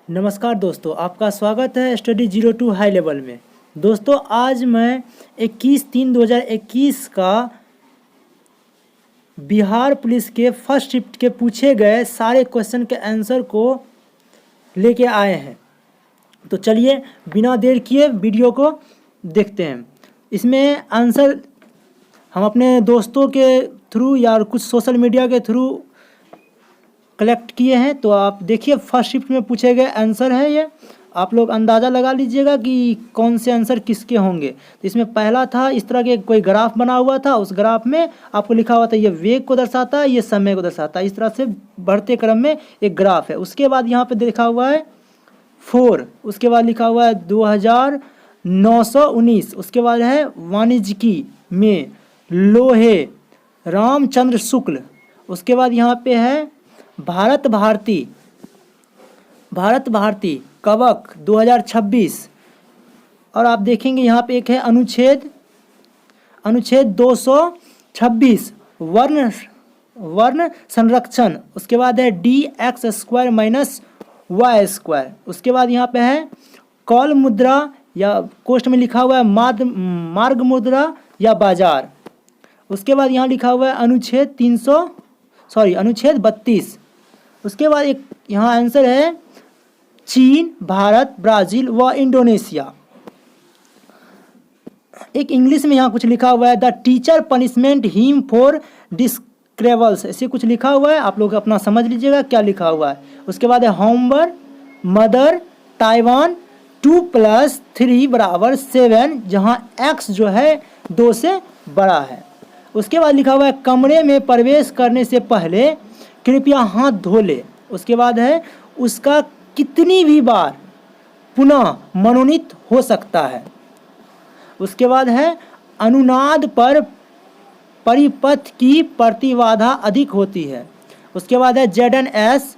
नमस्कार दोस्तों, आपका स्वागत है स्टडी 02 हाई लेवल में। दोस्तों आज मैं 21/3/2021 का बिहार पुलिस के फर्स्ट शिफ्ट के पूछे गए सारे क्वेश्चन के आंसर को लेके आए हैं। तो चलिए बिना देर किए वीडियो को देखते हैं। इसमें आंसर हम अपने दोस्तों के थ्रू या कुछ सोशल मीडिया के थ्रू कलेक्ट किए हैं। तो आप देखिए फर्स्ट शिफ्ट में पूछे गए आंसर है ये। आप लोग अंदाज़ा लगा लीजिएगा कि कौन से आंसर किसके होंगे। तो इसमें पहला था इस तरह के कोई ग्राफ बना हुआ था, उस ग्राफ में आपको लिखा हुआ था ये वेग को दर्शाता है, ये समय को दर्शाता है। इस तरह से बढ़ते क्रम में एक ग्राफ है। उसके बाद यहाँ पे लिखा हुआ है 4, उसके बाद लिखा हुआ है 2919, उसके बाद है वाणिज्यिकी में लोहे रामचंद्र शुक्ल, उसके बाद यहाँ पे है भारत भारती कवक 2026। और आप देखेंगे यहाँ पे एक है अनुच्छेद 226 वर्ण संरक्षण, उसके बाद है dx² - y²। उसके बाद यहाँ पे है कॉल मुद्रा या कोष्ठ में लिखा हुआ है मार्ग मुद्रा या बाजार। उसके बाद यहाँ लिखा हुआ है अनुच्छेद 32। उसके बाद एक यहाँ आंसर है चीन, भारत, ब्राज़ील व इंडोनेशिया। एक इंग्लिश में यहाँ कुछ लिखा हुआ है the teacher punishment him for डिस्क्रेबल्स, ऐसे कुछ लिखा हुआ है। आप लोग अपना समझ लीजिएगा क्या लिखा हुआ है। उसके बाद है होमवर्क मदर ताइवान 2 + 3 = 7, जहाँ x जो है 2 से बड़ा है। उसके बाद लिखा हुआ है कमरे में प्रवेश करने से पहले कृपया हाथ धो ले। उसके बाद है उसका कितनी भी बार पुनः मनोनीत हो सकता है। उसके बाद है अनुनाद पर परिपथ की प्रतिबाधा अधिक होती है। उसके बाद है ZnS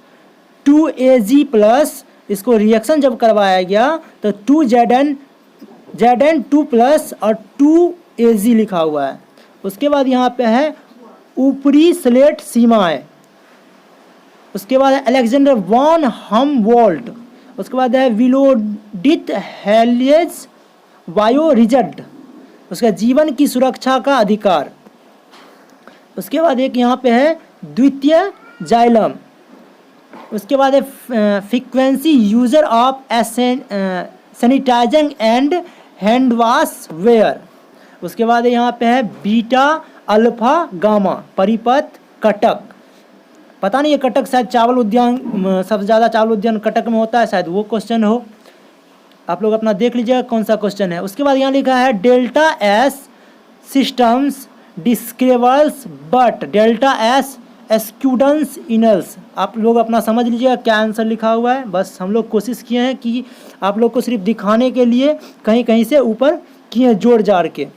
2Ag+, इसको रिएक्शन जब करवाया गया तो 2Zn 2+ और 2Ag लिखा हुआ है। उसके बाद यहाँ पे है ऊपरी स्लेट सीमाएं। उसके बाद है अलेक्जेंडर वॉन हमवोल्ट। उसके बाद है विलोडित हेलियस बायोरिजड, उसका जीवन की सुरक्षा का अधिकार। उसके बाद एक यहाँ पे है द्वितीय जाइलम। उसके बाद है frequency user of sanitizing and hand wash where. उसके बाद यहाँ पे है बीटा अल्फा गामा परिपथ कटक। पता नहीं ये कटक शायद चावल उद्यान, सबसे ज़्यादा चावल उद्यान कटक में होता है, शायद वो क्वेश्चन हो। आप लोग अपना देख लीजिएगा कौन सा क्वेश्चन है। उसके बाद यहाँ लिखा है डेल्टा एस सिस्टम्स डिस्क्रेबल्स बट डेल्टा एस एक्सक्यूडेंस इनल्स। आप लोग अपना समझ लीजिएगा क्या आंसर लिखा हुआ है। बस हम लोग कोशिश किए हैं कि आप लोग को सिर्फ दिखाने के लिए कहीं कहीं से ऊपर किए जोड़ जाड़ के।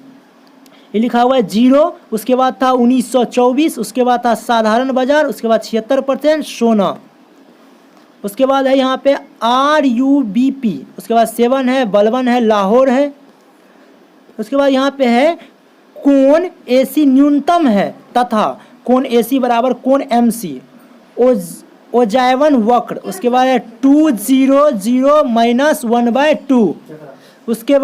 ये लिखा हुआ है 0, उसके बाद था 1924, उसके बाद था साधारण बाजार, उसके बाद 76% सोना। उसके बाद है यहाँ पे RUBP, उसके बाद 7 है बलवन है लाहौर है। उसके बाद यहाँ पे है कोण AC न्यूनतम है तथा कोण AC बराबर कोण MC ओजायवन वक्र। उसके बाद है 200 - 1/2। उसके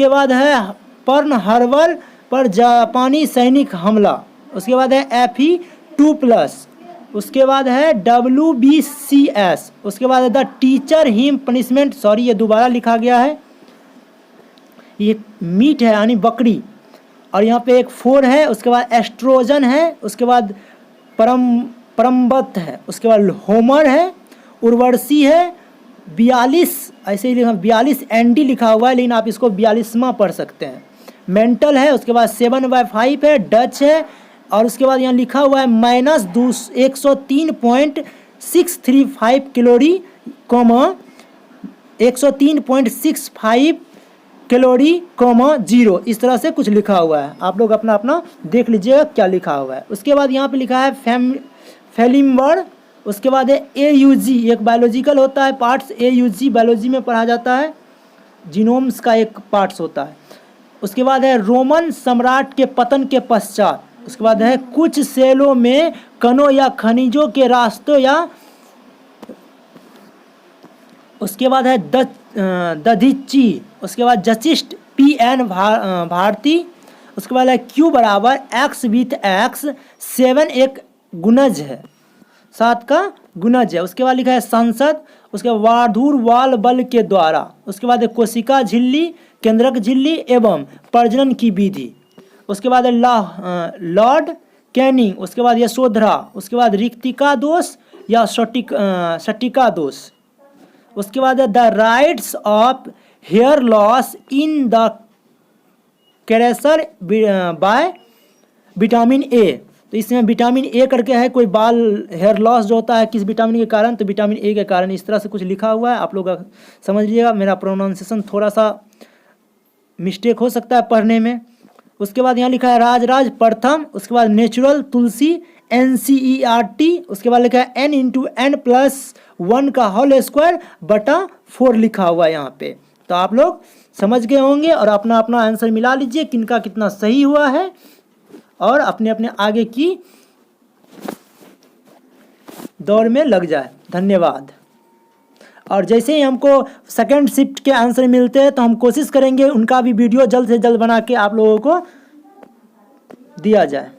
बाद है पर्ल हार्बर पर जापानी सैनिक हमला। उसके बाद है Fe2+। उसके बाद है WBCS। उसके बाद है the teacher him punishment, sorry ये दोबारा लिखा गया है, ये मीट है यानी बकरी। और यहाँ पे एक 4 है। उसके बाद एस्ट्रोजन है। उसके बाद परम्बत है। उसके बाद होमर है, उर्वशी है 42, ऐसे ही लिखा 42 ND लिखा हुआ है, लेकिन आप इसको 42वां पढ़ सकते हैं। मेंटल है। उसके बाद 7/5 है, डच है। और उसके बाद यहाँ लिखा हुआ है -103.635 कैलोरी 103.65 कैलोरी 0, इस तरह से कुछ लिखा हुआ है। आप लोग अपना अपना देख लीजिएगा क्या लिखा हुआ है। उसके बाद यहाँ पे लिखा है फेलिम्बर। उसके बाद है AUG, एक बायोलॉजिकल होता है पार्ट्स, AUG बायोलॉजी में पढ़ा जाता है, जीनोम्स का एक पार्ट्स होता है। उसके बाद है रोमन सम्राट के पतन के पश्चात। उसके बाद है कुछ सेलों में कणों या खनिजों के रास्तों या उसके बाद है दधीची, उसके बाद जचिस्ट PN भारती, उसके बाद है Q बराबर x विथ x, 7 एक गुणज है, 7 का गुणज है। उसके बाद लिखा है संसद, उसके बाद वाधुर वाल बल के द्वारा, उसके बाद है कोशिका झिल्ली, केंद्रक झिल्ली एवं प्रजनन की विधि। उसके बाद है लॉर्ड कैनिंग, उसके बाद यशोधरा, उसके बाद रिक्तिका दोष या सटिका दोष। उसके बाद है the rights of hair loss in the कैरेसर बाय विटामिन ए। तो इसमें विटामिन ए करके है, कोई बाल हेयर लॉस जो होता है किस विटामिन के कारण, तो विटामिन ए के कारण, इस तरह से कुछ लिखा हुआ है, आप लोग समझ लीजिएगा। मेरा प्रोनाउंसिएशन थोड़ा सा मिस्टेक हो सकता है पढ़ने में। उसके बाद यहाँ लिखा है राजराज प्रथम, उसके बाद नेचुरल तुलसी NCERT, उसके बाद लिखा है n × n+1 का होल स्क्वायर बटा 4 लिखा हुआ है यहाँ पे। तो आप लोग समझ गए होंगे और अपना अपना आंसर मिला लीजिए किनका कितना सही हुआ है और अपने अपने आगे की दौड़ में लग जाए। धन्यवाद। और जैसे ही हमको सेकंड शिफ्ट के आंसर मिलते हैं तो हम कोशिश करेंगे उनका भी वीडियो जल्द से जल्द बना के आप लोगों को दिया जाए।